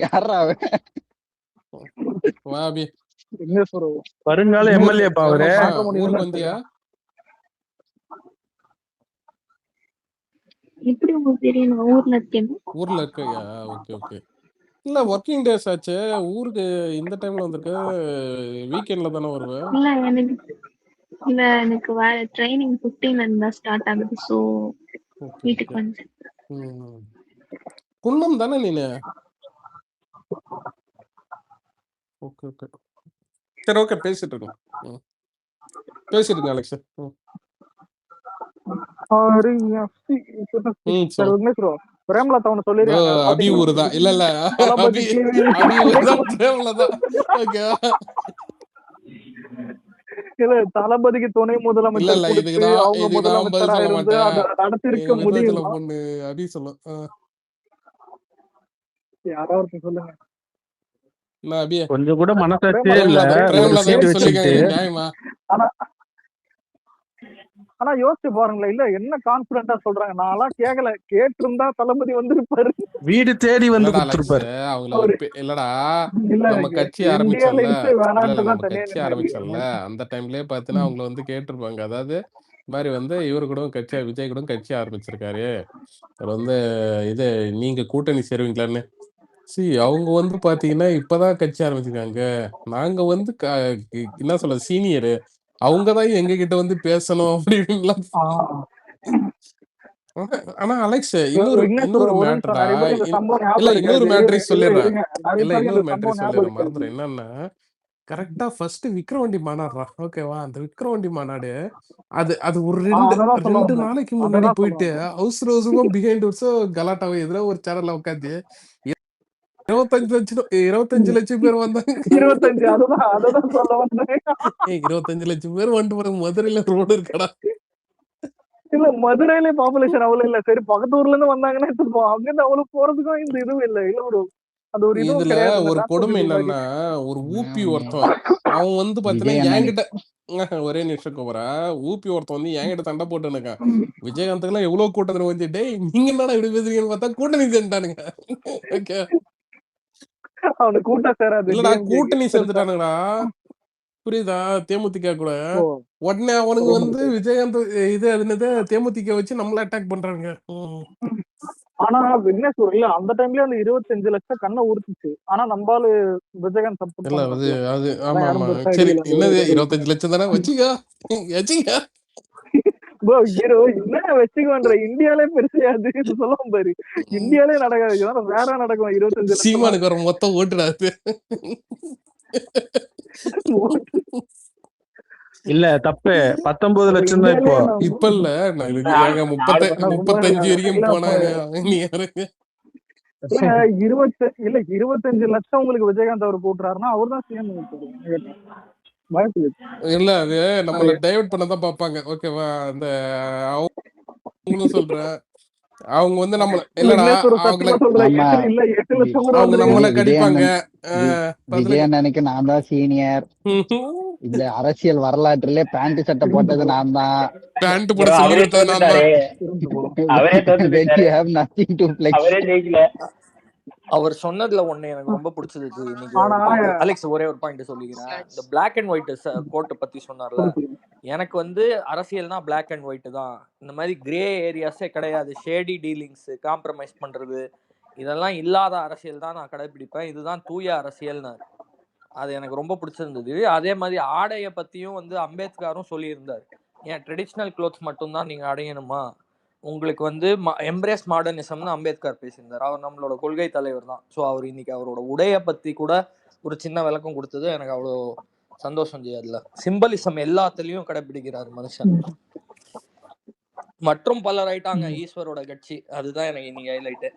யாரா அவன்? வா அபி. என்ன ப்ரோ வருங்கால எம்எல்ஏ பாவரு. ஊருக்கு வந்தியா? எப்படி உங்களுக்கு தெரியும் நான் ஊர்ல இருக்கேன்னு? ஊர்ல இருக்கையா? Okay okay. இல்ல ஒர்க்கிங் டேஸ் ஆச்சு. ஊருக்கு இந்த டைம்ல வந்திருக்க. வீக்கெண்ட்ல தானே வருவேன். இல்ல எனக்கு வேற ட்ரைனிங் 15 இருந்தா ஸ்டார்ட் ஆகுது. சோ வீட்டுக்கு வந்து குன்னம் தானே நீனு? Okay okay. சரி ஓகே பேசிட்டு இருக்கோம். பேசிட்டு இருக்கேன் அலெக்ஸ். பிரேமலதா ஒண்ணு சொல்லிருக்காங்க. அபி ஊரு தான். இல்ல இல்ல அபி ஊரு தான். பிரேமலதா. ஓகே. இல்ல தளபதிக்கு துணை முதலமைச்சர் இல்ல கொடுத்து அவங்க முதலமைச்சரா இருந்து அதை நடத்திருக்க முடியும். பொண்ணு அபி சொல்லு. யாராவது சொல்லுங்க. கொஞ்சம் கூட மனசாட்சியே இல்ல. நியாயமா? ஆனா யோசிச்சு பாருங்களேன். இல்ல என்ன கான்பிடண்டா சொல்றாங்க. நான்லாம் கேட்கல. கேட்டிருந்தா தளபதி வந்திருப்பாரு. வீடு தேடி வந்து கொடுத்திருப்பாரு. இல்லடா நம்ம கட்சி ஆரம்பிச்சோம்ல அந்த டைம்லயே பாத்தீங்கன்னா அவங்கள வந்து கேட்டிருப்பாங்க. அதாவது இந்த மாதிரி வந்து இவரு கூட கட்சி விஜய் கூட கட்சி ஆரம்பிச்சிருக்காரு. அவர் வந்து இது நீங்க கூட்டணி சேருவீங்களான்னு. அவங்க வந்து பாத்தீங்கன்னா இப்பதான் கட்சி ஆரம்பிச்சிருக்காங்க. நாங்க வந்து என்ன சொல்ல சீனியரு. அவங்கதான் எங்க கிட்ட வந்து பேசணும் அப்படின்னு. ஆனா அலெக்ஸ் இன்னொரு மேட்டர்டா. இல்ல இன்னொரு மேட்டரை சொல்லிடுறேன். மறந்துடுறேன். என்னன்னா கரெக்டா ஃபர்ஸ்ட் விக்ரவாண்டி மாநாடுறா. ஓகேவா? அந்த விக்ரவாண்டி மாநாடு அது ஒரு 2 நாளைக்கு முன்னாடி போயிட்டு அவசரமா பிஹைண்ட் கலாட்டாவை எதிர ஒரு சேனல்ல உட்காந்து 25 லட்சம் பேர் வந்தாங்க. 25 லட்சம் பேர் வந்துட்டு மதுரையில ரோடு இருக்கடா. இல்ல மதுரையில பாப்புலேஷன் அவ்வளவு இல்ல. சரி பக்கத்து ஊர்ல இருந்து வந்தாங்கன்னா அங்க இருந்து அவ்வளவு போறதுக்கும் இந்த இதுவும் இல்ல. இல்ல இதுல ஒரு கொடுமை என்னன்னா ஒரு ஊப்பி ஒருத்தன் அவன் வந்து பாத்தீங்கன்னா என்கிட்ட ஒரே நிமிஷம் கோபரா ஊப்பி ஒருத்தன் வந்து என்கிட்ட சண்டை போட்டு இருக்கான். விஜயகாந்துக்கு எல்லாம் எவ்வளவு கூட்டத்துல வந்து டேய் நீங்க என்னடா இப்படி பேசுறீங்கன்னு பார்த்தா கூட்டணி சேர்ந்துட்டானுங்க. ஓகே அவனுக்கு கூட்டம் சேராது. இல்லடா கூட்டணி சேர்ந்துட்டானுங்கடா. புரியுதா? தேமுதிக கூட உடனே அவனுக்கு வந்து விஜயகாந்த் இது என்னது தேமுதிக வச்சு நம்மள அட்டாக் பண்றாங்க. ஆனா என்ன சொல்ல அந்த டைம்லயே அந்த 25 லட்சம் கண்ணை உறுத்துச்சு. ஆனா நம்பால விஜயகாந்த் சப்போர்ட் இல்ல அது ஆமா ஆமா. சரி என்னது 25 லட்சம் தானே வச்சுக்கா வச்சுக்கா என்ன வச்சுக்கோன்ற. இந்தியாலே பெருசையாது சொல்லுவோம் பாரு. இந்தியாலே நடக்காது. வேற நடக்கும். 25 லட்சம் சீமானுக்கு வர மொத்தம் ஓட்டுடாது. இல்ல தப்பு 19 லட்சம் தான் இப்போ. இப்ப இல்ல 35 வரைக்கும் போனாங்க. 25 லட்சம் உங்களுக்கு விஜயகாந்த் அவர் போட்டுறாருன்னா அவர் தான் சிஎம். இல்ல அது நம்மள டைவர்ட் பண்ணதான் பாப்பாங்க. ஓகேவா? அந்த அவங்களும் சொல்றேன் அவங்க வந்து நம்மள இல்லடா அவங்க நம்மள கடிப்பாங்க. விஜயண்ணனுக்கு நான் தான் சீனியர். இந்த அரசியல் வரலாற்றுல பேண்ட் சட்டை போட்டது நான் தான். பேண்ட் போட சொல்லி அவர் சொன்னதுல ஒண்ணு எனக்கு ரொம்ப பிடிச்சது. அலெக்ஸ் ஒரே ஒரு பாயிண்ட் சொல்லிக்கிறேன். இந்த பிளாக் அண்ட் ஒயிட் கோட்டை பத்தி சொன்னார்ல. எனக்கு வந்து அரசியல்னா பிளாக் அண்ட் ஒயிட் தான். இந்த மாதிரி கிரே ஏரியாஸே கிடையாது. ஷேடி டீலிங்ஸ், காம்ப்ரமைஸ் பண்றது இதெல்லாம் இல்லாத அரசியல் தான் நான் கடைபிடிப்பேன். இதுதான் தூய அரசியல்னாரு. அது எனக்கு ரொம்ப பிடிச்சிருந்தது. அதே மாதிரி ஆடையை பத்தியும் வந்து அம்பேத்கரும் சொல்லியிருந்தார். ஏன் ட்ரெடிஷ்னல் க்ளோத்ஸ் மட்டும்தான் நீங்க அடையணுமா? உங்களுக்கு வந்து எம்ப்ரேஸ் மாடர்னிசம்னு அம்பேத்கர் பேசியிருந்தார். அவர் நம்மளோட கொள்கை தலைவர் தான். ஸோ அவர் இன்னைக்கு அவரோட உடையை பத்தி கூட ஒரு சின்ன விளக்கம் கொடுத்தது எனக்கு அவ்வளோ சந்தோஷம் செய்யாதுல. சிம்பலிசம் எல்லாத்துலயும் கடைபிடிக்கிறார் மனுஷன். மற்றும் பலர் ஆயிட்டாங்க ஈஸ்வரோட கட்சி. அதுதான் எனக்கு இன்னைக்கு ஹைலைட்டு.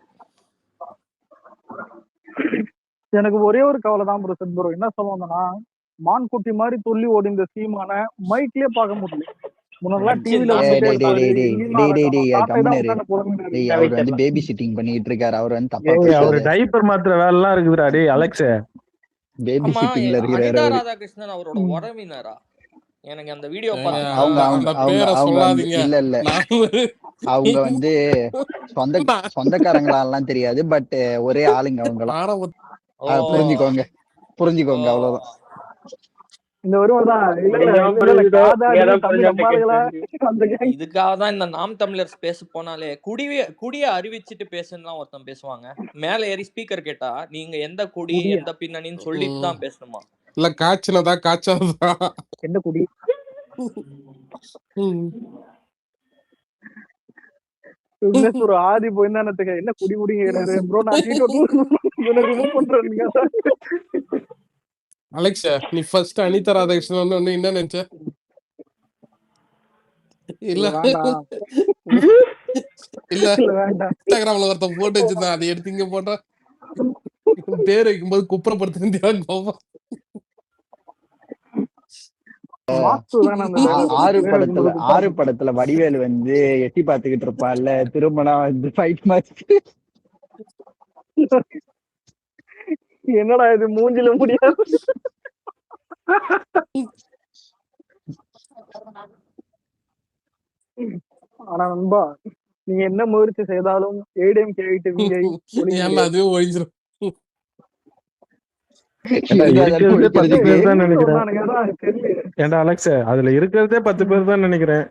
எனக்கு ஒரே ஒரு கவலை தான் ப்ரோ. என்ன சொல்லுவாங்கன்னா மான்குட்டி மாதிரி துள்ளி ஓடிந்த சீமான மைக்லயே பார்க்க முடியல. பேபி சிட்டிங் பண்ணிட்டு இருக்காரு. அவர் வந்து அவர் டைப்பர் மாத்திர வேலை எல்லாம் இருக்குதுடா. டேய் அலெக்ஸ் பேபி சிட்டிங்ல இருக்காரு. ராதாகிருஷ்ணன் அவரோட உறவினரா? எனக்கு அந்த வீடியோ அவங்க இல்ல இல்ல அவங்க வந்து சொந்தக்காரங்களாலாம் தெரியாது, பட் ஒரே ஆளுங்க அவங்கலாம். ஆரம்பத்துல ஓ புரிஞ்சுக்கோங்க ஓ புரிஞ்சுக்கோங்க அவ்வளவுதான். இந்த வருவதான் காதாடி தம்பி நம்மளுகளா அந்த gang. இதுக்காக தான் இந்த நாம் தமிழர்ஸ் பேச போனாலே குடிய அறிவிச்சிட்டு பேசுன்னு ஒருத்தன் பேசுவாங்க. மேல ஏறி ஸ்பீக்கர் கேட்டா நீங்க எந்த குடி குடியா? எந்த பின்னணின்னு சொல்லிட்டு தான் பேசணுமா? இல்ல காய்ச்சினதா காய்ச்சாததா. என்ன குடி? ஒரு ஆதி போயிருந்தானத்துக்கு என்ன குடி குடிங்கிறாரு ப்ரோ. நான் ரிமூவ் பண்றேன். அலெக்ஸ் நீ ஃபர்ஸ்ட் அனிதா ராதாகிருஷ்ணன் ஒண்ணு என்ன நினைச்ச? இல்ல வேண்டாம் இல்ல வேண்டாம். இன்ஸ்டாகிராம்ல ஒருத்தன் போட்டு வச்சிருந்தான், அதை எடுத்து இங்க போட்டா பேர் வைக்கும்போது குப்புறப்படுத்து கோபம். ஆறு படத்துல வடிவேலு வந்து எட்டி பாத்துக்கிட்டு இருப்பான்ல, திருமணம் வந்து ஃபைட் மேட்ச். என்னடா இது மூஞ்சில முடியாது. ஆனா நண்பா, நீங்க என்ன முயற்சி செய்தாலும் ஏடிஎம் கேவிஐ ஏன்னா அதுவே ஒழிஞ்சிரும். இருக்கிறதே 10 பேர் தான் நினைக்கிறேன். ஏன்டா அலெக்ஸ், அதுல இருக்கிறதே 10 பேர் தான் நினைக்கிறேன்.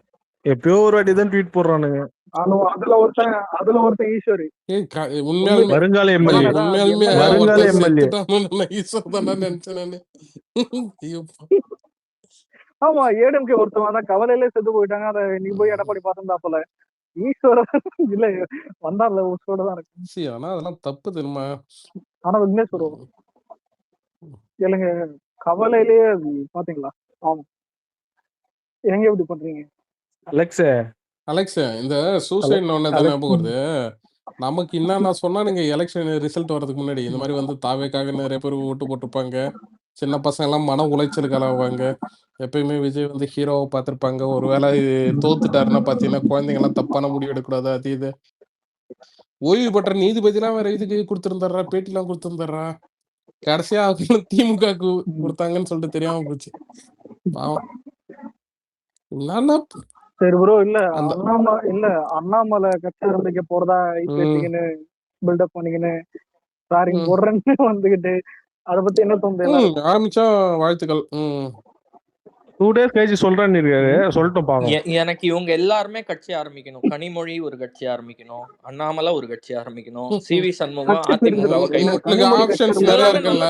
எப்பயோ ஒரு வாட்டி தான் ட்வீட் போடுறானுங்க. அதுல ஒருத்தன் ஈஸ்வரி. உண்மையாலுமே வருங்கால எம்எல்ஏ உண்மையாலுமே வருங்கால எம்எல்ஏ. ஈஸ்வர் தானே நினைச்சேன் நானு. ஆமா, ஏடிஎம்கே ஒருத்தவங்க தான் கவலையிலே செத்து போயிட்டாங்க. அதை நீ போய் எடப்பாடி பார்த்துருந்தாப்பல. ஈஸ்வர இல்ல வந்தான்ல ஊசோட தான் இருக்கு. ஆனா அதெல்லாம் தப்பு தெரியுமா? ஆனா விக்னேஷ் இல்லைங்க, கவலையிலேயே பாத்தீங்களா? ஆமா, எங்க எப்படி பண்றீங்க அலெக்ஸ் இந்த சூசைட் ஒண்ணு தான் ஞாபகம் வருது நமக்கு. என்ன சொன்னா நீங்க எலெக்ஷன் ரிசல்ட் வர்றதுக்கு முன்னாடி இந்த மாதிரி வந்து தாவேக்காக நிறைய பேர் ஓட்டு போட்டிருப்பாங்க. சின்ன பசங்க எல்லாம் மன உளைச்சலுக்கு ஆளாவாங்க. எப்பயுமே விஜய் வந்து ஹீரோவை பார்த்திருப்பாங்க. ஒருவேளை தோத்துட்டாருன்னா பாத்தீங்கன்னா குழந்தைங்க எல்லாம் தப்பான முடிவு எடுக்கூடாது. அது இது ஓய்வு பெற்ற நீதிபதி எல்லாம் வேற இதுக்கு கொடுத்திருந்தாரா, பேட்டி எல்லாம் கொடுத்திருந்தாரா. கடைசியா திமுக கொடுத்தாங்கன்னு சொல்லிட்டு தெரியாம போச்சு. பாவம். சரி ப்ரோ, இல்ல அண்ணாமலை கட்சி ஆரம்பிக்க போறதா பேசிக்கின்னு பில்டப் பண்ணிக்கின்னு சாரிங் போடுறேன்னு வந்துகிட்டு அத பத்தி என்ன தோணுது? ஆரம்பிச்சா வாழ்த்துக்கள். 2 days கழிச்சு சொல்றேன்னு இருக்காரு, சொல்லிட்டு பாப்போம். எனக்கு இவங்க எல்லாருமே கட்சி ஆரம்பிக்கணும். கனிமொழி ஒரு கட்சி ஆரம்பிக்கணும், அண்ணாமலை ஒரு கட்சி ஆரம்பிக்கணும், சிவி சண்முகம் அதிமுக உங்களுக்கு ஆப்ஷன்ஸ் நிறைய இருக்குல்ல.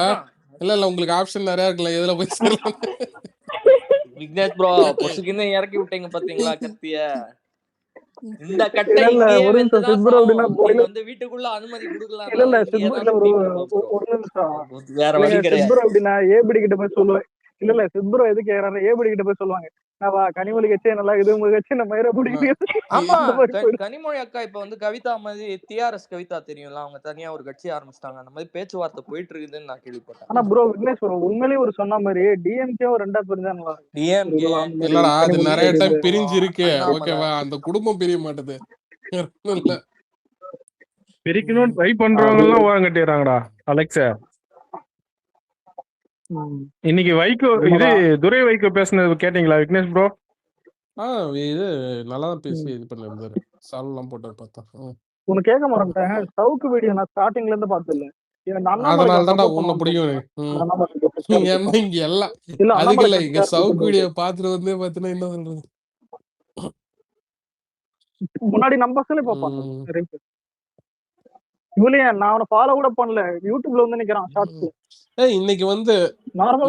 இல்ல உங்களுக்கு ஆப்ஷன் நிறைய இருக்குல்ல, எதுல போய் சேரலாம்? விக்னேஷ் ப்ரோ பொசுக்குன்னு இறக்கி விட்டீங்க பாத்தீங்களா கத்திய. இந்த கட்டை வந்து வீட்டுக்குள்ள அனுமதி கொடுக்கலாம். வேற வழி கிடையாது. அப்படின்னா ஏபிடி கிட்ட போய் சொல்லுவேன். இல்ல சித்புரோ எது கேக்குறாரு, ஏபிடி கிட்ட போய் சொல்லுவாங்க, கனிமொழி கட்சியே நல்லா இது, உங்க கட்சி நம்ம ஆமா. கனிமொழி அக்கா இப்ப வந்து கவிதா மாதிரி டிஆர்எஸ் கவிதா தெரியும்ல, அவங்க தனியா ஒரு கட்சி ஆரம்பிச்சிட்டாங்க. அந்த மாதிரி பேச்சுவார்த்தை போயிட்டு இருக்குதுன்னு நான் கேள்விப்பட்டேன். ஆனா ப்ரோ விக்னேஷ் உண்மையிலேயே ஒரு சொன்ன மாதிரி டிஎம்கே ரெண்டா பிரிஞ்சா நல்லா இருக்கும். டிஎம்கே இல்லடா, அது நிறைய டைம் பிரிஞ்சு இருக்கு. ஓகேவா, அந்த குடும்பம் பிரிய மாட்டேது. பிரிக்கணும்னு ட்ரை பண்றவங்க எல்லாம் ஓரம் கட்டிடுறாங்கடா அலெக்ஸ். இன்னைக்கு வைகோ இது துரை வைகோ பேசுனது கேட்டீங்களா விக்னேஷ் ப்ரோ? இது நல்லா பேசி இது பண்ணிருந்தாரு, சால்வ் எல்லாம் போட்டு பார்த்தா. உனக்கு கேட்க மாட்டேன், சவுக்கு வீடியோ நான் ஸ்டார்டிங்ல இருந்து பார்த்ததில்ல. அதனால தான்டா உன்னை பிடிக்கும். இங்க எல்லாம் அதுக்கு இல்ல, இங்க சவுக்கு வீடியோ பாத்துட்டு வந்து பாத்தீங்கன்னா என்ன சொல்றது, முன்னாடி நம்ம பசங்களே பாப்பாங்க. இவளையே நான் அவனை ஃபாலோ கூட பண்ணல, யூடியூப்ல வந்து நிக்கிறான் ஷார்ட்ஸ்ல. இன்னைக்கு வந்து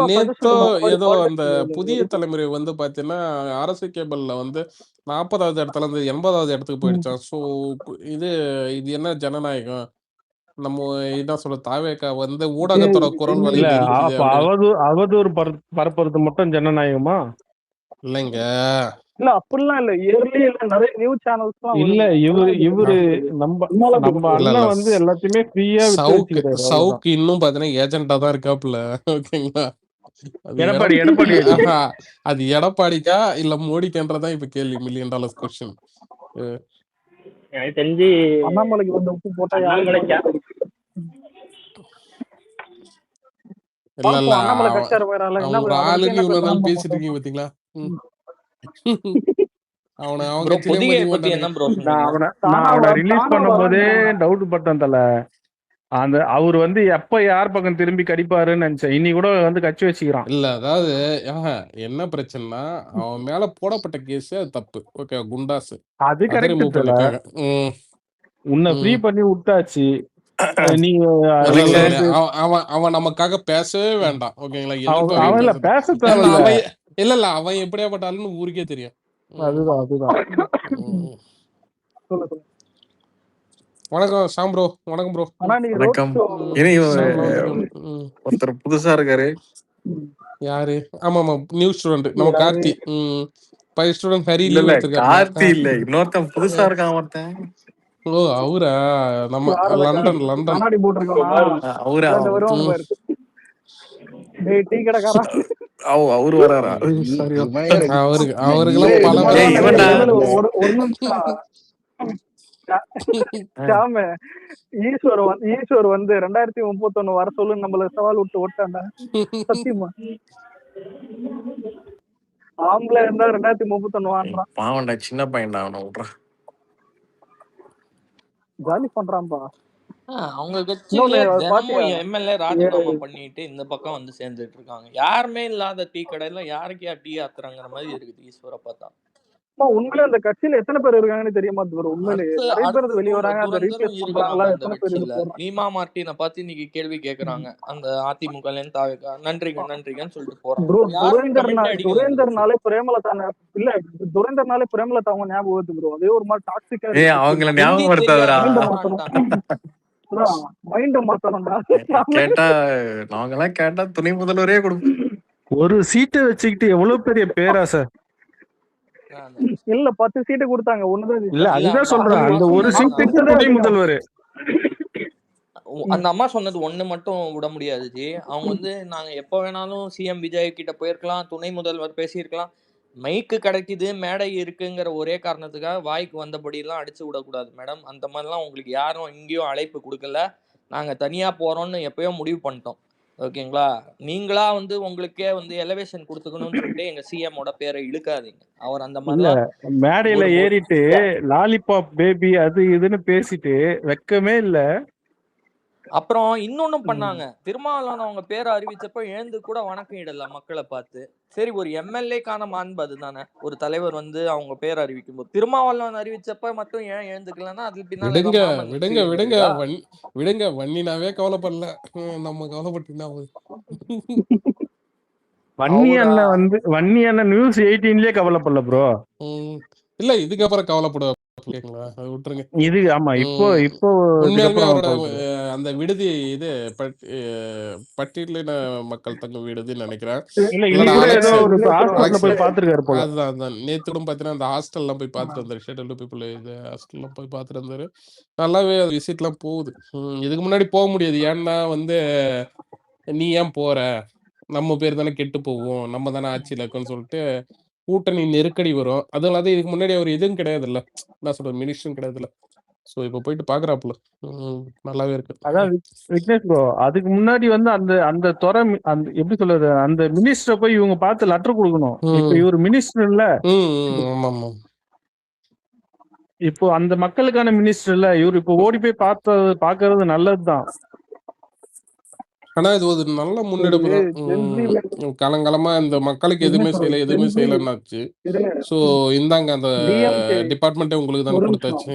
நேத்தோ ஏதோ அந்த புதிய தலைமுறை வந்து பாத்தீங்கன்னா அரசு கேபிள்ல வந்து 40வது இடத்துல இருந்து 80வது இடத்துக்கு போயிடுச்சான். சோ இது என்ன ஜனநாயகம்? நம்ம என்ன சொல்ற, தாவேக்கா வந்து ஊடகத்தோட குரல் வழி அவதூறு பரப்புறது மட்டும் ஜனநாயகமா? இல்லைங்க, இல்ல அப்படிலாம் இல்ல. இயர்லி நிறைய நியூஸ் சேனல்ஸ் இல்ல. இவரு நம்ம அண்ணா வந்து எல்லாத்தையுமே ஃப்ரீயா விட்டு சவுக்கு இன்னும் பாத்தீங்கன்னா ஏஜென்டா தான் இருக்காப்புல. ஓகேங்களா, எடப்பாடி அது எடப்பாடிக்கா இல்ல மோடிக்கன்றதான் இப்ப கேள்வி, $1 million கொஸ்டின். எனக்கு தெரிஞ்சு அண்ணாமலைக்கு வந்து உப்பு போட்டா இல்ல பேசிட்டு இருக்கீங்க பாத்தீங்களா. அவனை அவன் ப்ரோ கட்சியிலே பொதிகையை மதிக்க பத்தி மாட்டானுங்க. என்ன ப்ரோ நான் சொன்னீங்க? அவனை ரிலீஸ் தானா பண்ணும்போதே வரேன்ட்டான். டவுட் பட்டேன் தல. அந்த அவர் வந்து எப்ப யார் பக்கம் திரும்பி கடிப்பாருன்னு நினைச்சேன். இன்னி கூட வந்து கட்சி வச்சுக்கிறான். இல்ல அதாவது என்ன பிரச்சனைனா அவன் மேல போடப்பட்ட கேஸ் அது தப்பு. ஓகே, குண்டாஸ் அது அதை கரெக்ட் ரிமூவ் தல. பண்ணிருக்காங்க. உன்னை ஃப்ரீ பண்ணி விட்டாச்சு. நீங்க இல்ல இல்ல அலெக்ஸ் இல்ல அவன் அவன் நமக்காக பேசவே வேண்டாம். ஓகேங்களா, எதிர்ப்பாவே அவன் இல்ல பேசட்டும். பேச ஏன்னா தேவையில்ல. அவன் இல்ல இல்ல அவன் எப்படியாப்பட்டாலும் ஊருக்கே தெரியும். அதுதான் ம். சொல்லு சொல்லு. வணக்கம் சாம் ப்ரோ. வணக்கம் ப்ரோ. ஆனா நீ வணக்கம். ரோட் ஏன்னா சாம் ப்ரோ இவன் வந்துருக்காங்க. ஒருத்தர் புதுசா இருக்காரு. யாரு? ஆமா ஆமா, நியூ ஸ்டூடெண்ட் நம்ம கார்த்தி. 5 ஸ்டூடெண்ட் ஹரி இல்ல லீவ் இல்ல எடுத்திருக்காருல. கார்த்தி இல்ல, இன்னொருத்தன் புதுசா இருக்கான் ஒருத்தன். ஓ அவரா? நம்ம லண்டன் லண்டன். கண்ணாடி போட்டிருக்கான். அவரு வருவாங்க பாரு. டேய் டீ கடைக்காரா. அவரு வராரா? சாரி. அவருக்கெல்லாம் பல ஏய், இவன்டா. ஒரு நிமிஷம். சாம ஈஸ்வர் வந்து 2031 வர சொல்லு நம்மள சவால் விட்டு ஓட்டாண்டா. சத்தியமா ஆம்பளை இருந்தா 2031 வாங்குறான். பாவண்டா, சின்ன பையன்டா, அவனை விட்றா. ஜாலி பண்றான்பா. அவங்க கட்சியில இன்னொன்னு தினமும் பாத்தியா? எம்எல்ஏ ராஜினாமா பண்ணிட்டு இந்த பக்கம் வந்து சேர்ந்துட்டு இருக்காங்க. யாருமே இல்லாத டீ கடையில யாருக்கே டீ ஆத்துறாங்கிற மாதிரி இருக்குது ஈஸ்வரை பார்த்தா. உண்மையிலே அந்த கட்சியில எத்தனை பேர் இருக்காங்கன்னு தெரியுமா? உண்மையிலே நிறைய பேர் வெளியே வராங்க. அந்த துரந்தரும் ரீப்ளேஸ் இருக்கிறாங்க பண்றாங்களா? அந்த எத்தனை பேர் இது கட்சியில. போடுறாங்க? லீமா மார்ட்டினை பார்த்து இன்னைக்கு கேள்வி கேக்குறாங்க அந்த அதிமுக தாவேக்கா. நன்றிங்கன்னு சொல்லிட்டு போறாங்க. யாருமே கமெண்ட் அடிக்கல. துரேந்தர்னாலே பிரேமலதா இல்ல, துரேந்தர்னாலே பிரேமலதா அவங்க ஞாபகம் வருது ப்ரோ. அதே ஒரு மாதிரி டாக்ஸிக்கா ஏய், அவங்கள ஞாபகப்படுத்தாதடா. மைண்ட மாத்தணும்டா. கேட்டா நாங்கெல்லாம் கேட்டா துணை முதல்வரே கொடுப்போம். ஒரு சீட்டை வச்சுக்கிட்டு எவ்வளவு பெரிய பேராசை. இல்ல 10 சீட்டு கொடுத்தாங்க. ஒண்ணுதான் இல்ல அதுதான் சொல்றேன். அந்த ஒரு சீட்டுக்கு துணை முதல்வர். அந்த அம்மா சொன்னது ஒண்ணு மட்டும் விட முடியாது ஜி. அவங்க வந்து நாங்க எப்ப வேணாலும் சிஎம் விஜய் கிட்ட போயிருக்கலாம், துணை முதல்வர் பேசியிருக்கலாம். மைக்கு கிடைக்குது, மேடை இருக்குங்கிற ஒரே காரணத்துக்காக வாய்க்கு வந்தபடி எல்லாம் அடிச்சு விடக்கூடாது மேடம். அந்த மாதிரிலாம் உங்களுக்கு யாரும் எங்கேயும் அழைப்பு கொடுக்கல. நாங்க தனியா போறோம்னு எப்பயோ முடிவு பண்ணிட்டோம். ஓகேங்களா, நீங்களா வந்து உங்களுக்கே வந்து எலவேஷன் கொடுத்துக்கணும்னு சொல்லிட்டு எங்க சிஎமோட பேரை இழுக்காதீங்க. அவர் அந்த மாதிரி மேடையில ஏறிட்டு லாலிபாப் பேபி அது இதுன்னு பேசிட்டு வெக்கமே இல்ல. அப்புறம் இன்னொன்னும் பண்ணாங்க. திருமாவளவன் அவங்க பேரை அறிவிச்சப்ப எழுந்து கூட வணக்கம் இடல மக்களை பார்த்து. சரி, ஒரு எம்எல்ஏக்கான மாண்பு அதுதானே. ஒரு தலைவர் வந்து அவங்க பேர் அறிவிக்கும் போது திருமாவளவன் அறிவிச்சப்ப மட்டும் ஏன் எழுந்துக்கலன்னா அது பின்னால விடுங்க வன்னினாவே கவலைப்படல, நம்ம கவலைப்பட்டீங்கன்னா வன்னி அண்ணன் நியூஸ் 18லயே கவலைப்படல ப்ரோ. இல்ல இதுக்கப்புறம் கவலைப்படுவா விட்டுருங்க. இது ஆமா இப்போ உண்மையாலுமே அவரோட அந்த விடுதி இது பட்டியலின மக்கள் தங்கும் விடுதின்னு நினைக்கிறேன். அதுதான் நேத்துடும் பாத்தீங்கன்னா அந்த ஹாஸ்டல்லாம் போய் பார்த்துட்டு வந்தாரு. ஷெட்யூல்டு பீப்புள் இது ஹாஸ்டல்லாம் போய் பார்த்துட்டு வந்தாரு. நல்லாவே அது விசிட்லாம் போகுது. இதுக்கு முன்னாடி போக முடியாது. ஏன்னா வந்து நீ ஏன் போற, நம்ம பேர் தானே கெட்டு போவோம், நம்ம தானே ஆட்சியில் இருக்குன்னு சொல்லிட்டு கூட்டணி நெருக்கடி வரும். அதுவும் இல்லாத இதுக்கு முன்னாடி அவர் எதுவும் கிடையாது இல்ல, நான் சொல்றது மினிஸ்டரும் கிடையாது இல்ல. சோ இப்ப போயிட்டு பாக்குறாப்புல நல்லாவே இருக்கு. அதான் விக்னேஷ் ப்ரோ, அதுக்கு முன்னாடி வந்து அந்த அந்த துறை அந்த எப்படி சொல்றது, அந்த மினிஸ்டரை போய் இவங்க பார்த்து லெட்டர் கொடுக்கணும். இப்ப இவர் மினிஸ்டர் இல்ல. இப்போ அந்த மக்களுக்கான மினிஸ்டர் இல்ல இவர். இப்ப ஓடி போய் பாக்குறது நல்லதுதான். ஆனா இது ஒரு நல்ல முன்னெடுப்பு தான். காலங்காலமா இந்த மக்களுக்கு எதுவுமே செய்யலன்னாச்சு. சோ இந்தாங்க அந்த டிபார்ட்மெண்ட்டே உங்களுக்கு தானே கொடுத்தாச்சு.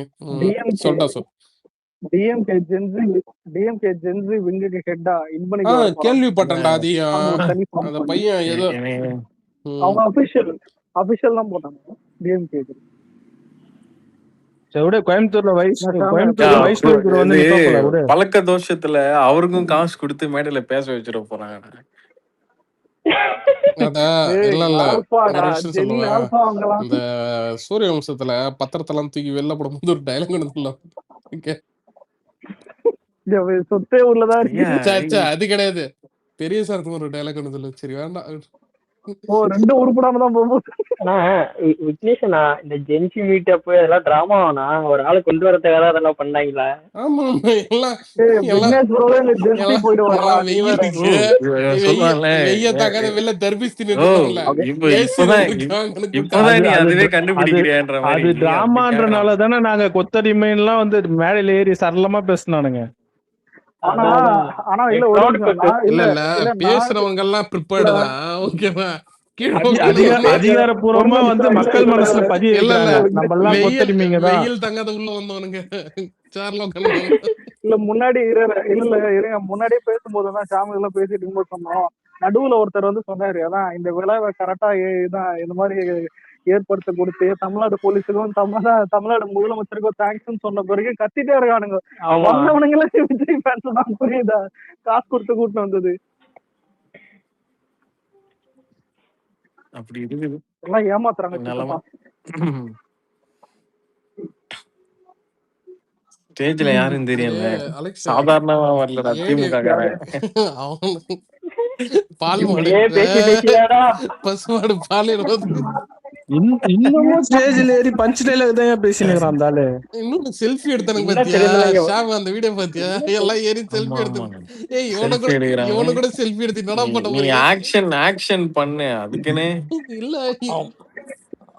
சொல்லிட்டா சொல். கேள்விப்பட்டேன்டா அதையும். அந்த பையன் ஏதோ அவங்க அபிஷியல் தான் போட்டாங்க டிஎம்கே. கோயம்புத்தூர்ல பழக்க தோஷத்துல அவருக்கும் காசு கொடுத்து மேடையில பேச வச்சிட போறாங்க. இந்த சூரிய வம்சத்துல பத்திரத்தெல்லாம் தூக்கி வெளில போடும்போது ஒரு டைலாக் சொத்தே உள்ளதா அது கிடையாது. பெரிய சார் ஒரு டைலாக் ஒண்ணு சொல்லு. சரி வேண்டாம். 2 உருப்படாம தான் போகுது. ஆனா விக்னேஷனா இந்த ஜென்சி மீட் அப்போ அதெல்லாம் டிராமாவானா ஒரு ஆளை கொண்டு வரதுக்காக அதெல்லாம் பண்ணாங்களா? ஆமா எல்லாம் விக்னேஷ் ப்ரோவே இந்த ஜென்சி எல்லாம் போயிடுவாரா? வெயிலுக்கு சொல்லுவாங்கல்ல வெய்ய தாக்காத வெளில தர்பிஸ்தி ஓ நிறுத்தணும்ல இப்பதான் நீ அதுவே கண்டுபிடிக்கிறியான்ற அது மாதிரி டிராமான்றனாலதானே நாங்க கொத்தடிமைன்னு எல்லாம் வந்து மேடையில ஏறி சரளமா பேசினானுங்க. ஆனா இல்ல பேசுறவங்க எல்லாம் ப்ரிப்பேர்டு தான். ஓகேவா? அதிகாரப்பூர்வமா வந்து மக்கள் மனசுல பதிய நம்ம எல்லாம் கொத்தடிமைங்க தான். வெயில் தங்காத உள்ள வந்தவனுங்க இல்ல முன்னாடி இருங்க முன்னாடியே பேசும்போதுதான் சாமி எல்லாம் பேசிட்டு இருக்கும்போது சொன்னோம். நடுவுல ஒருத்தர் வந்து சொன்னாரு, அதான் இந்த விளைவை கரெக்டா இதான் இந்த மாதிரி ஏற்படுத்த கொடுத்து தமிழ்நாடு போலீஸுக்கும் தமிழ்நாடு முதலமைச்சருக்கும் தேங்க்ஸ் சொன்ன பிறகு கத்திட்டே இருக்கானுங்க. வந்தவனுங்களே விஜய் ஃபேன்ஸ் தான், புரியுதா? காசு கொடுத்து கூட்டு வந்தது அப்படி இருக்குது எல்லாம் ஏமாத்துறாங்க. நிலைமை. ஸ்டேஜ்ல யாரும் தெரியல, சாதாரணமா வரலடா திமுக காரன். பால் பசுமாடு பால் இன்னமும் ஸ்டேஜ்ல ஏறி பஞ்ச் டைலாக் தான் பேசினுறான் அந்த ஆளு. இன்னும் செல்ஃபி எடுத்தானுங்க பாத்தியா ஷாம்? அந்த வீடியோ பாத்தியா? எல்லாம் ஏறி செல்ஃபி எடுத்தாங்க. ஏய் இவன கூட செல்ஃபி எடுத்து என்னடா பண்ண நீ ஆக்ஷன் பண்ணு அதுக்குன்னு. இல்ல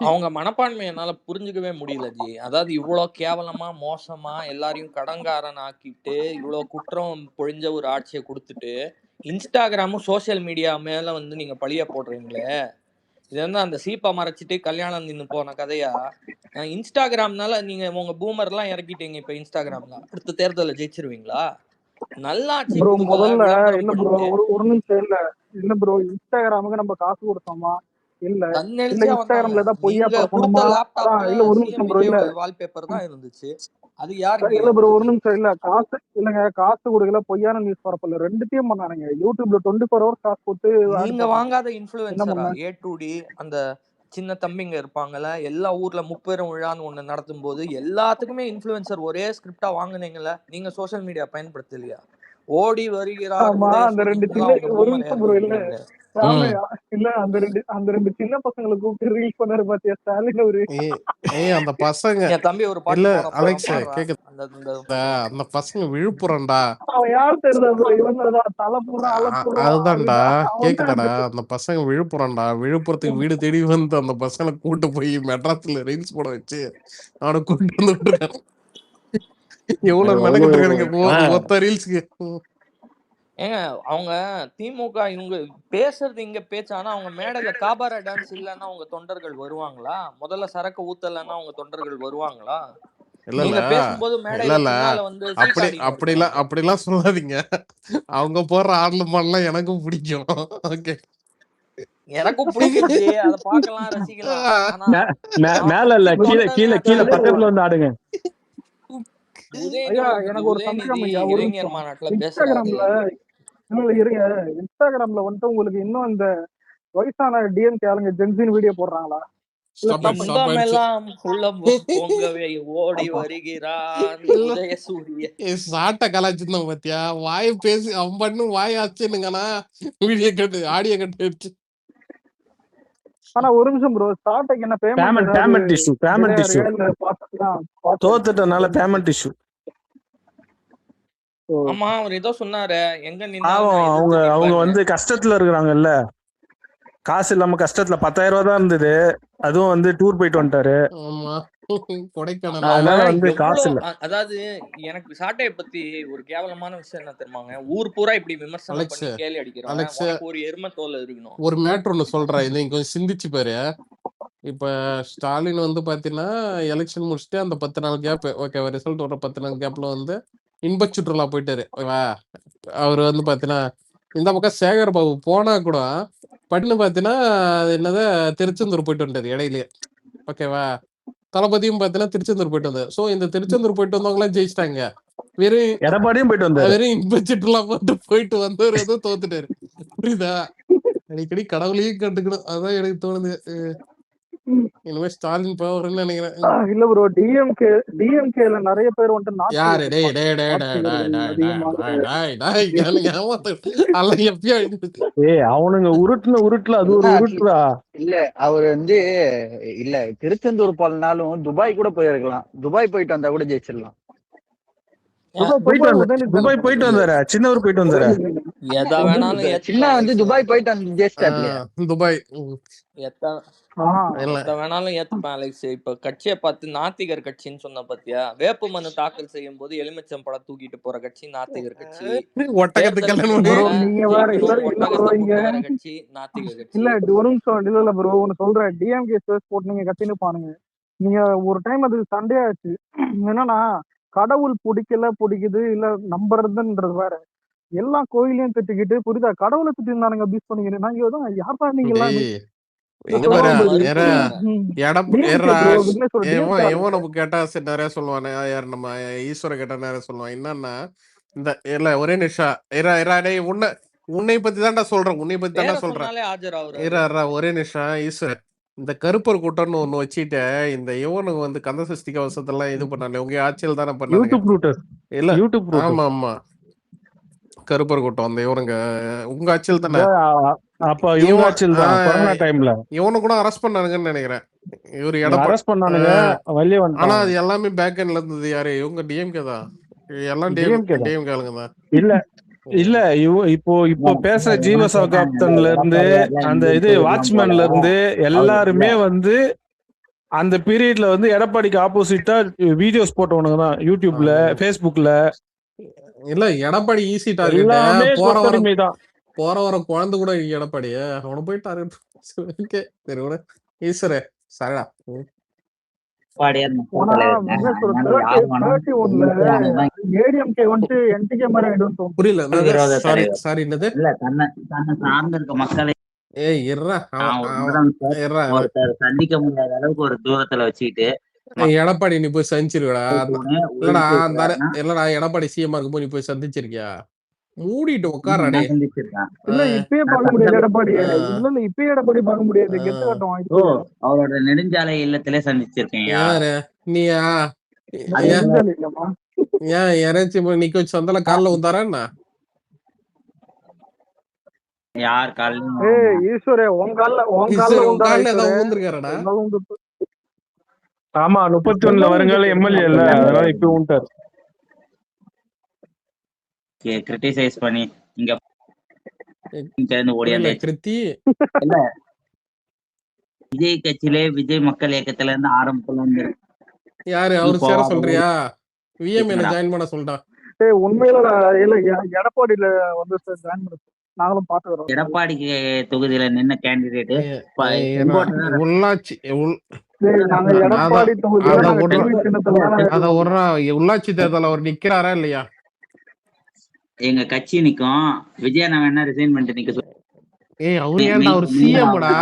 அவங்க மனப்பான்மை என்னால புரிஞ்சுக்கவே முடியல ஜி. அதாவது இவ்வளவு கேவலமா மோசமா எல்லாரையும் கடங்காரன் ஆக்கிட்டு இவ்வளவு குற்றம் பொழிஞ்ச ஒரு ஆட்சியை கொடுத்துட்டு இன்ஸ்டாகிராமும் சோசியல் மீடியா மேல வந்து நீங்க பழிய போடுறீங்களே. இது வந்து அந்த சீப்பா மறைச்சிட்டு கல்யாணம் நின்று போன கதையா? இன்ஸ்டாகிராம்னால நீங்க உங்க பூமர் எல்லாம் இறக்கிட்டீங்க. இப்ப இன்ஸ்டாகிராம்ல அடுத்த தேர்தலில் ஜெயிச்சிருவீங்களா? நல்லாட்சி முதல்ல இல்ல ப்ரோ, ஒரு நிமிஷம் இல்ல ப்ரோ, இன்ஸ்டாகிராமுக்கு நம்ம காசு கொடுத்தோமா? இல்ல இன்ஸ்டாகிராம்ல தான் பொய்யா பண்ணணுமா? இல்ல ஒரு நிமிஷம் ப்ரோ, இல்ல வால்பேப்பர் தான் இருந்துச்சு. அது யாரு? இல்ல ப்ரோ ஒரு நிமிஷம், இல்ல காசு இல்லங்க, காசு கொடுக்கல, பொய்யான நியூஸ் பரப்பல, ரெண்டுத்தையும் பண்ணானுங்க. யூடியூப்ல 24 hours காசு போட்டு நீங்க வாங்காத இன்ஃப்ளூயன்சரா A2D அந்த சின்ன தம்பிங்க இருப்பாங்கல்ல, எல்லா ஊர்ல முப்பெரும் விழான்னு ஒண்ணு நடத்தும் போது எல்லாத்துக்குமே இன்ஃப்ளூயன்சர் ஒரே ஸ்கிரிப்டா வாங்குனீங்கல்ல. நீங்க சோசியல் மீடியா பயன்படுத்தலையா? ஓடி வருகிறார் அந்த 2 சின்ன ஒரு நிமிஷம் ப்ரோ, இல்ல அந்த ரெண்டு சின்ன பசங்களை கூப்பிட்டு ரீல் பண்ணாரு பாத்தியா ஸ்டாலின் அவரு? அந்த பசங்க என் தம்பி ஒரு பாட்டு இல்ல அலெக்ஸ் கேக்குது, அந்த பசங்க விழுப்புரம்டா. அவன் யார் தெரியுதா ப்ரோ? இவன்தான் தலைப்புறா அலப்புறா. அதுதான்டா கேக்குதாடா, அந்த பசங்க விழுப்புரம்டா. விழுப்புரத்துக்கு வீடு தேடி வந்து அந்த பசங்களை கூட்டு போய் மெட்ராஸ்ல ரீல்ஸ் போட வச்சு அவனை கூட்டு வந்து விட்டுருக்காங்க. எவ்வளவு மெனக்கிட்டு இருக்கானுங்க ஒத்த ரீல்ஸ்க்கு. ஏங்க அவங்க திமுக இவங்க பேசுறது இங்க பேச்சானா அவங்க மேடையில காபாரா டான்ஸ் இல்லன்னா அவங்க தொண்டர்கள் வருவாங்களா? முதல்ல சரக்கு ஊத்தலன்னா அவங்க தொண்டர்கள் வருவாங்களா? நீங்க பேசும்போது மேடையில வந்து அப்படிலாம் சொல்லாதீங்க. அவங்க போடுற ஆடலாம் எனக்கும் பிடிக்கும். ஓகே எனக்கும் பிடிக்குது, அத பார்க்கலாம் ரசிக்கலாம். மேல இல்ல கீழ பக்கத்துல வந்து ஆடுங்க. எனக்கு ஒரு சந்தேகம், இன்ஸ்டாகிராம்ல வந்துட்டு உங்களுக்கு இன்னும் இந்த வயசான டிஎம்கே ஆளுங்க ஜென்சின் வீடியோ போடுறாங்களா? ஓடி வருகிறான் சாட்ட கலாச்சிருந்தோம் பாத்தியா? வாய் பேசி அவன் பண்ணு வாய் ஆச்சுங்கண்ணா வீடியோ கட்டு ஆடியோ கட்டு. ஆனா ஒரு நிமிஷம் ப்ரோ, ஸ்டார்ட்க்கு என்ன பேமெண்ட் இஷ்யூ தோத்துட்டனால பேமெண்ட் இஷ்யூ. ஆமா அவர் ஏதோ சொன்னாரு. எங்க அவங்க வந்து கஷ்டத்துல இருக்கிறாங்கல்ல, காசு இல்லாம கஷ்டத்துல 10,000 ரூபாய் தான் இருந்தது. அதுவும் வந்து டூர் போயிட்டு வந்துட்டாரு. அதாவது எனக்கு சாட்டையை பத்தி ஒரு கேவலமான விஷயம் என்ன தெரியுமாங்க, ஊர் பூரா இப்படி விமர்சனம் பண்ணி கேலி அடிக்கிறாங்க. ஒரு எருமை தோல் இருக்கணும். ஒரு மேட்டர் ஒண்ணு சொல்றேன், இதை கொஞ்சம் சிந்திச்சு பாரு. இப்ப ஸ்டாலின் வந்து பாத்தீங்கன்னா எலெக்ஷன் முடிச்சுட்டு அந்த 10 நாள் கேப், ஓகே ரிசல்ட் வர 10 நாள் கேப்ல வந்து இன்ப சுற்றுலா போயிட்டாரு. அவரு வந்து பாத்தீங்கன்னா இந்த பக்கம் சேகர் பாபு போனா கூட பட்டுன்னு பாத்தீங்கன்னா என்னது திருச்செந்தூர் போயிட்டு வந்துட்டாரு இடையிலேயே. ஓகேவா? தளபதியும் பாத்தீங்கன்னா திருச்செந்தூர் போயிட்டு வந்தாரு. சோ இந்த திருச்செந்தூர் போயிட்டு வந்தவங்க எல்லாம் ஜெயிச்சிட்டாங்க. வெறும் எடப்பாடியும் போயிட்டு வந்தாரு. வெறும் இன்ப சுற்றுலா போயிட்டு வந்தவர் எதுவும் தோத்துட்டாரு. புரியுதா? அடிக்கடி கடவுளையும் கண்டுக்கணும், அதான் எனக்கு தோணுது. இனிமே ஸ்டாலின் பவர்னு நினைக்கிறேன். இல்ல ப்ரோ, டிஎம்கேல நிறைய பேர் வந்துட்டு யாரு? நாத்திகர்கள் டேய் டேய் டேய் டேய் நாத்திகர்கள் டேய் அதிகமாக டேய் டேய் டேய் எனக்கு ஏமாத்து. அதெல்லாம் எப்பயோ அழிஞ்சுது. அவனுங்க உருட்டுல அது ஒரு இல்ல உருட்டுறா. இல்ல அவரு வந்து இல்ல திருச்செந்தூர் போலனாலும் துபாய் கூட போயிருக்கலாம். துபாய் போயிட்டு வந்தா கூட ஜெயிச்சிடலாம். துபாய் போயிட்டு வந்தாரு, சின்னவர் போயிட்டு வந்தாரு. எதா வேணாலும் சின்ன வந்து துபாய் போயிட்டு வந்து ஜெயிச்சிட்டாரு. துபாய் எத வேணாலும் ஏத்துப்பேன் அலெக்ஸ். இப்ப கட்சியை பார்த்து நாத்திகர் கட்சின்னு சொன்ன பத்தியா, வேப்பு மனு தாக்கல் செய்யும் போது எலுமிச்சம் படம் தூக்கிட்டு போற கட்சி நாத்திகர் கட்சி, ஒட்டகத்துக்கு கட்சி நாத்திகர் கட்சி. இல்ல ஒரு நிமிஷம் இல்ல ப்ரோ, ஒன்னு சொல்றேன். டிஎம்கே ஸ்பேஸ் போட்டு நீங்க கத்தின்னு பாருங்க. நீங்க ஒரு டைம் அது சண்டே ஆச்சு. என்னன்னா கடவுள் பிடிக்குது இல்ல நம்புறதுன்றது வேற. எல்லா கோயிலையும் திட்டிக்கிட்டு புரியுதா, கடவுளை திட்டி இருந்தானுங்க அபியூஸ் பண்ணிக்கிட்டு. நாங்க யாரா நீங்க எல்லாம் கேட்டா நிறைய சொல்லுவானே, யார் நம்ம ஈஸ்வர கேட்டா நிறைய சொல்லுவான். என்னன்னா இந்த இல்ல ஒரே நிமிஷம் உன்னை பத்தி தான்டா சொல்றேன், ஒரே நிமிஷம். ஈஸ்வரன் இந்த கருப்பர் கூட்டம்னு ஒண்ணு வச்சுட்டு இந்த இவனுக்கு வந்து கந்த சஷ்டி கவசத்தெல்லாம் இது பண்ணாங்க. உங்க ஆட்சியில் தானே பண்ணாங்க இல்ல? ஆமா ஆமா, கருப்பர் கூட்டம் அந்த இவனுங்க உங்க ஆட்சியில் தானே. அப்ப இவங்க ஆட்சியில் தான் கொரோனா டைம்ல இவனு கூட அரெஸ்ட் பண்ணானுங்கன்னு நினைக்கிறேன். இவரு அரெஸ்ட் பண்ணானுங்க. ஆனா அது எல்லாமே பேக் எண்ட்ல இருந்தது. யாரு? இவங்க டிஎம்கே தான். எல்லாம் டிஎம்கே ஆளுங்க தான். இல்ல இப்போ பேசுற ஜீவசகாப்தன்ல இருந்து அந்த இது வாட்ச்மேன்ல இருந்து எல்லாருமே வந்து அந்த பீரியட்ல வந்து எடப்பாடிக்கு ஆப்போசிட்டா வீடியோஸ் போட்டவனுங்க தான் யூடியூப்ல, பேஸ்புக்ல. இல்ல எடப்பாடி ஈஸி டார்கெட். போற வர குழந்தை கூட எடப்பாடி அவனை போய் டார்கெட். சரி கூட ஈஸ்வரே சரிடா. புரியல. சாரி என்னது? சந்திக்க முடியாத அளவுக்கு ஒரு தூரத்துல வச்சுக்கிட்டு எடப்பாடி நீ போய் சந்திச்சிருக்கடா? இல்லடா எடப்பாடி சிஎம் இருக்கும்போது நீ போய் சந்திச்சிருக்கியா? மூடிட்டு உட்காரடே. இல்ல இப்பயே பார்க்க முடியாது எடப்பாடி. இல்ல இப்பயே எடப்பாடி பார்க்க முடியாது. அவரோட நெடுஞ்சாலை இல்லத்திலே சந்திச்சிருக்கேன். யாரு நீயா? ஏன் இறைச்சி நிக்க வச்சு வந்தால காலில் ஊந்தாரா என்ன? யார் காலையும் ஈஸ்வரே உன் காலில் ஏதாவது ஊந்துருக்காரடா? ஆமா 31ல வருங்கால எம்எல்ஏ இல்ல, அதனால இப்ப ஊண்டாரு. கிரிட்டிசைஸ் பண்ணி இங்க ஓடியாந்து இல்ல விஜய் கட்சியிலே விஜய் மக்கள் இயக்கத்துல இருந்து ஆரம்பத்துல இருந்து யாரு அவரு சேர சொல்றியா? விஎம் என்ன ஜாயின் பண்ண சொல்றா? உண்மையில எடப்பாடியில வந்து ஜாயின் பண்ண நாங்களும் பாத்து வரோம். எடப்பாடிக்கு தொகுதியில நின்ன கேண்டிடேட் உள்ளாட்சி உள்ளாட்சி தேர்தல் அவர் நிக்கிறாரா இல்லையா? எங்க கட்சி நிக்கும். விஜய் நான் வேணா ரிசைன் பண்ணிட்டு நிக்க சொல்லு. அவரு ஏன்டா அவர் சிஎம்டா?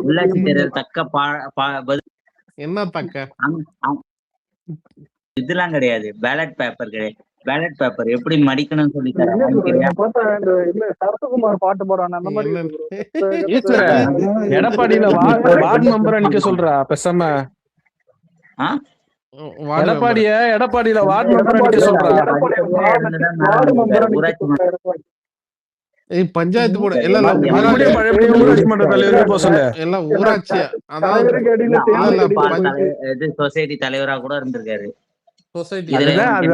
உள்ளாட்சி தேர்தல் தக்க என்ன தக்க இதெல்லாம் கிடையாது. பேலட் பேப்பர் கிடையாது. பேலட் பேப்பர் எப்படி மடிக்கணும்னு சொல்லி சரத்குமார் பாட்டு போறான் அந்த மாதிரி. எடப்பாடியில வார்டு மெம்பரா நிக்க சொல்றா பேசாம. எடப்பாடியில வார்டு மெம்பரா நிக்க சொல்றா. பஞ்சாயத்து போர்டு ஊராட்சி மன்ற தலைவர் போக சொல்லு. எல்லாம் ஊராட்சி, அதாவது சொசைட்டி தலைவரா கூட இருந்திருக்காரு.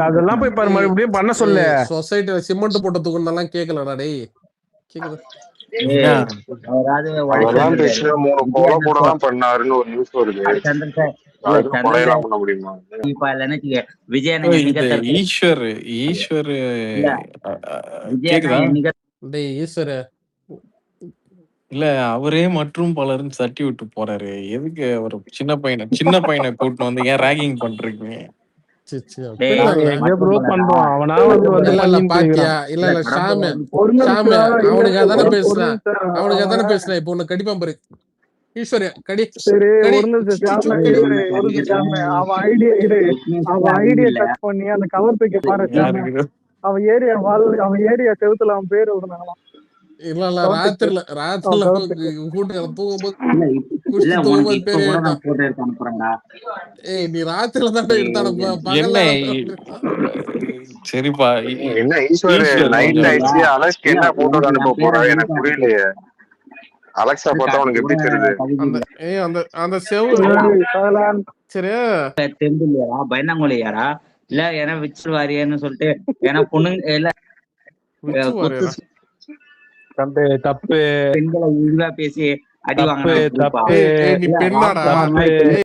அதெல்லாம் போய் பாரு, மறுபடியும் பண்ண சொல்லு. சொசைட்டில சிமெண்ட் போட்ட தூக்குனதெல்லாம் கேக்கலடா டேய். கேக்குது இல்ல அவரே மற்றும் பலரும் தட்டி விட்டு போறாரு. எதுக்கு ஒரு சின்ன பையனை கூட்டிட்டு வந்து ஏன் ராகிங் பண்றீங்க? அவன் ஏரியா செவுத்துல அவன் பேரு விடுனாங்களாம். இல்ல ராத்திரில கூட்டு தூங்கும்போது இல்ல குடிச்சு உனக்கு தூங்கும்போது இப்ப பெரிய கூட ஏட்டா. நான் போட்டோ எடுத்து அனுப்புறேன்டா. ஏய் நீ ராத்திரில தான் எடுத்தான என்ன பகல்ல சரிப்பா என்ன ஈஸ்வர் ஈஸ்வர் நைட் கொஞ்சம் ஆயிடுச்சு, அலெக்ஸ்க்கு இல்ல என்ன போட்டோ உனக்கு அனுப்ப என் பேரை போறா கூட எனக்கு புரியலையே. அலெக்ஸா பார்த்தா கார்த்தி உனக்கு கூட எப்படி தெரியுது? தகுதி அந்த இல்ல. அந்த செவுரு சரியா தெம்பில்லையாரா பயந்தாங்கோலியாரா இல்ல ஏன்னா விச்சல் வாரியன்னு சொல்லிட்டு ஏன்னா பொண்ணுங்க இல்ல விச்சு கொத்து வாரியரா தம்பி தப்பு பெண்களை இழிவா பேசி அடி தப்பு வாங்கின குரூப்பா தப்பு ஏய் நீ இல்ல பெண்ணாடா ராம்குமார் மாதிரி தப்பு